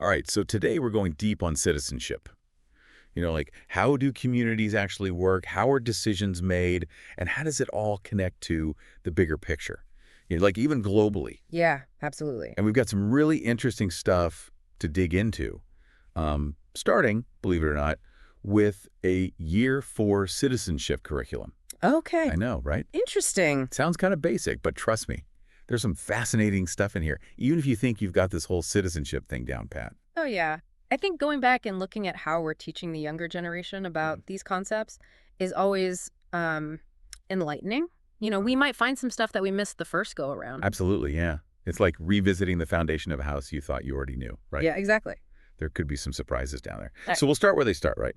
All right, so today we're going deep on citizenship. Like how do communities actually work? How are decisions made? And how does it all connect to the bigger picture? Like even globally. Yeah, absolutely. And we've got some really interesting stuff to dig into. Starting, believe it or not, with a Year Four citizenship curriculum. Okay, I know, right? interesting. Sounds kind of basic, but trust me, there's some fascinating stuff in here, even if you think you've got this whole citizenship thing down pat. Oh, yeah. I think going back and looking at how we're teaching the younger generation about Mhm. these concepts is always enlightening. We might find some stuff that we missed the first go around. Absolutely, yeah. It's like revisiting the foundation of a house you thought you already knew, right? Yeah, exactly. There could be some surprises down there. Uh, So we'll start where they start, right?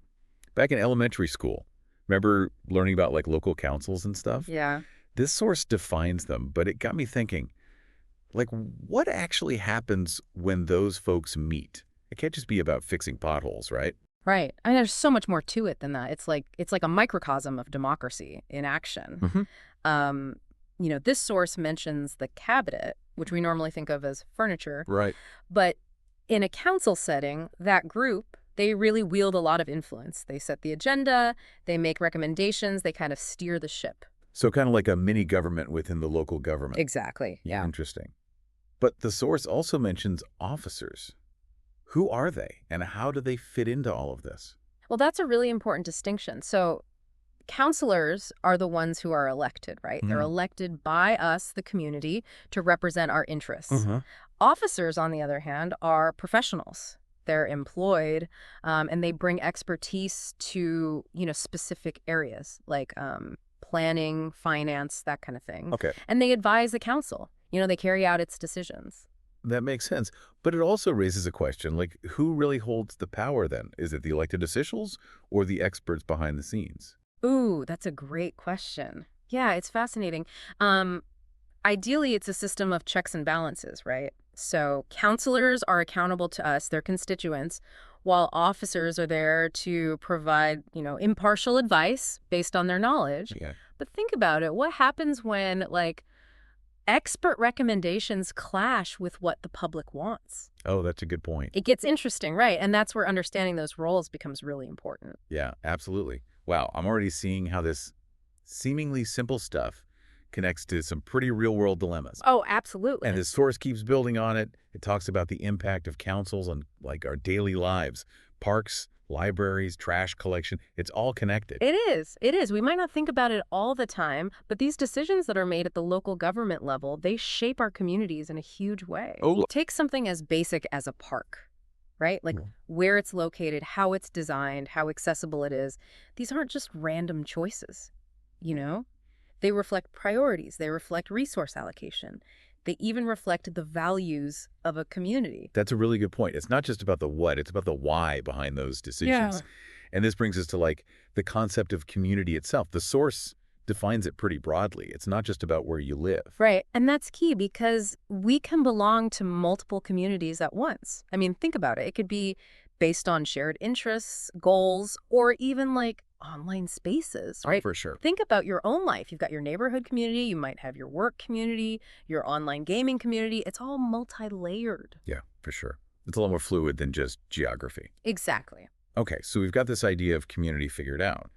Back in elementary school, remember learning about like local councils and stuff? yeah. This source defines them, but it got me thinking, like what actually happens when those folks meet? It can't just be about fixing potholes, right? Right. I mean, there's so much more to it than that. It's like a microcosm of democracy in action. Hmm. Um, this source mentions the cabinet, which we normally think of as furniture, Right. but in a council setting, that group, they really wield a lot of influence. They set the agenda, they make recommendations, they kind of steer the ship. So kind of like a mini government within the local government. Exactly. Yeah. Interesting. But the source also mentions officers. Who are they and how do they fit into all of this? Well, that's a really important distinction. So, counselors are the ones who are elected, right? They're Mm. elected by us, the community, to represent our interests. Uh-huh. Officers, on the other hand, are professionals. They're employed, and they bring expertise to, specific areas like planning, finance, that kind of thing. Okay. And they advise the council. They carry out its decisions. That makes sense. But it also raises a question, like who really holds the power then? Is it the elected officials or the experts behind the scenes? Ooh, that's a great question. Yeah, it's fascinating. Um, Ideally, it's a system of checks and balances, right? So counselors are accountable to us, their constituents, while officers are there to provide, impartial advice based on their knowledge. Yeah. But think about it. What happens when, like, expert recommendations clash with what the public wants? Oh, that's a good point. It gets interesting, right? And that's where understanding those roles becomes really important. Yeah, absolutely. Wow, I'm already seeing how this seemingly simple stuff connects to some pretty real-world dilemmas. Oh, And absolutely. this source keeps building on it. It talks about the impact of councils on like our daily lives, parks, libraries, trash collection. It's all connected. It is. It is. We might not think about it all the time, but these decisions that are made at the local government level, they shape our communities in a huge way. Oh, Take something as basic as a park, right? Like look. where it's located, how it's designed, how accessible it is. These aren't just random choices, you know? They reflect priorities. They reflect resource allocation. They even reflect the values of a community. That's a really good point. It's not just about the what, it's about the why behind those Yeah. decisions. And this brings us to like the concept of community itself. The source defines it pretty broadly. It's not just about where you live. Right. And that's key because we can belong to multiple communities at once. I mean, think about it. It could be based on shared interests, goals, or even like online spaces, right? For sure. Think about your own life. You've got your neighborhood community, you might have your work community, your online gaming community. It's all multi-layered. Yeah, for sure. It's a lot more fluid than just geography. Exactly. Okay, so we've got this idea of community figured out.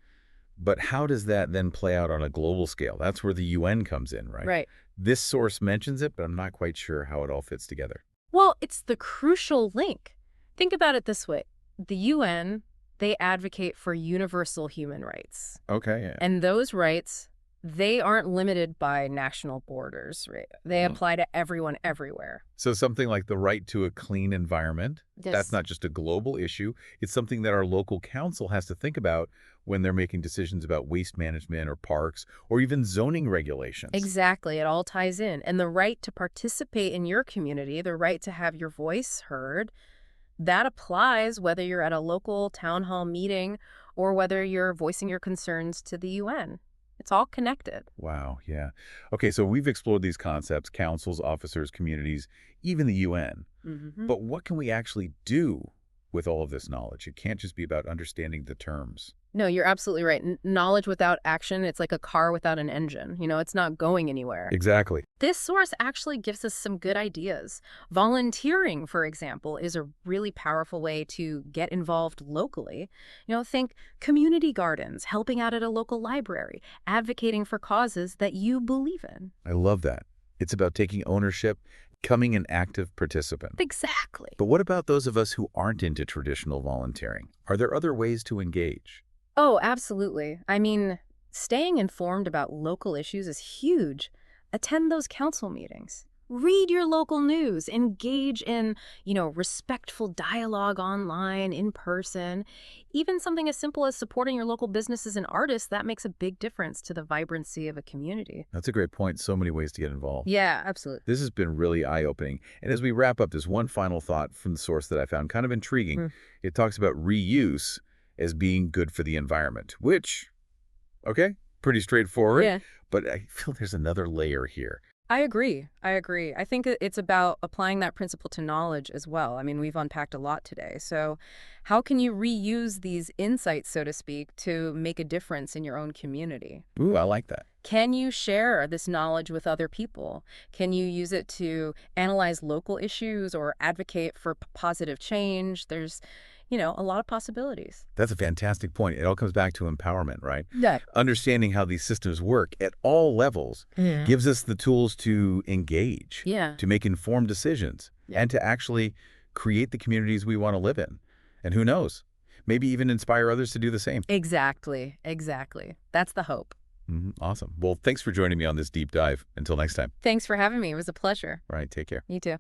But how does that then play out on a global scale? That's where the UN comes in, right? Right. This source mentions it, but I'm not quite sure how it all fits together. Well, it's the crucial link. Think about it this way. The UN, they advocate for universal human rights. Okay, yeah. And those rights, they aren't limited by national borders, right? They Mm. apply to everyone everywhere. So something like the right to a clean environment, that's Yes. not just a global issue. It's something that our local council has to think about when they're making decisions about waste management or parks or even zoning regulations. Exactly. It all ties in. And the right to participate in your community, the right to have your voice heard, that applies whether you're at a local town hall meeting or whether you're voicing your concerns to the UN. It's all connected. Wow, yeah. Okay, so we've explored these concepts, councils, officers, communities, even the UN. Hmm. But what can we actually do with all of this knowledge? It can't just be about understanding the terms. No, you're absolutely right. Knowledge without action, it's like a car without an engine. It's not going anywhere. Exactly. This source actually gives us some good ideas. Volunteering, for example, is a really powerful way to get involved locally. Think community gardens, helping out at a local library, advocating for causes that you believe in. I love that. It's about taking ownership, becoming an active participant. Exactly. But what about those of us who aren't into traditional volunteering? Are there other ways to engage? Oh, absolutely. I mean, staying informed about local issues is huge. Attend those council meetings. Read your local news. Engage in, respectful dialogue online, in person. Even something as simple as supporting your local businesses and artists, that makes a big difference to the vibrancy of a community. That's a great point. So many ways to get involved. Yeah, absolutely. This has been really eye-opening. And as we wrap up, there's one final thought from the source that I found kind of intriguing. Mm. It talks about reuse as being good for the environment, which, okay, pretty straightforward. Yeah. But I feel there's another layer here. I agree. I think it's about applying that principle to knowledge as well. I mean, we've unpacked a lot today. So how can you reuse these insights, so to speak, to make a difference in your own community? Ooh, I like that. Can you share this knowledge with other people? Can you use it to analyze local issues or advocate for positive change? There's, a lot of possibilities. That's a fantastic point. It all comes back to empowerment, right? Yeah. Understanding how these systems work at all levels gives us the tools to engage, Yeah. to make informed decisions, and to actually create the communities we want to live in. And who knows, maybe even inspire others to do the same. Exactly. That's the hope. Awesome. Well, thanks for joining me on this deep dive. Until next time. Thanks for having me. It was a pleasure. All right, take care. You too.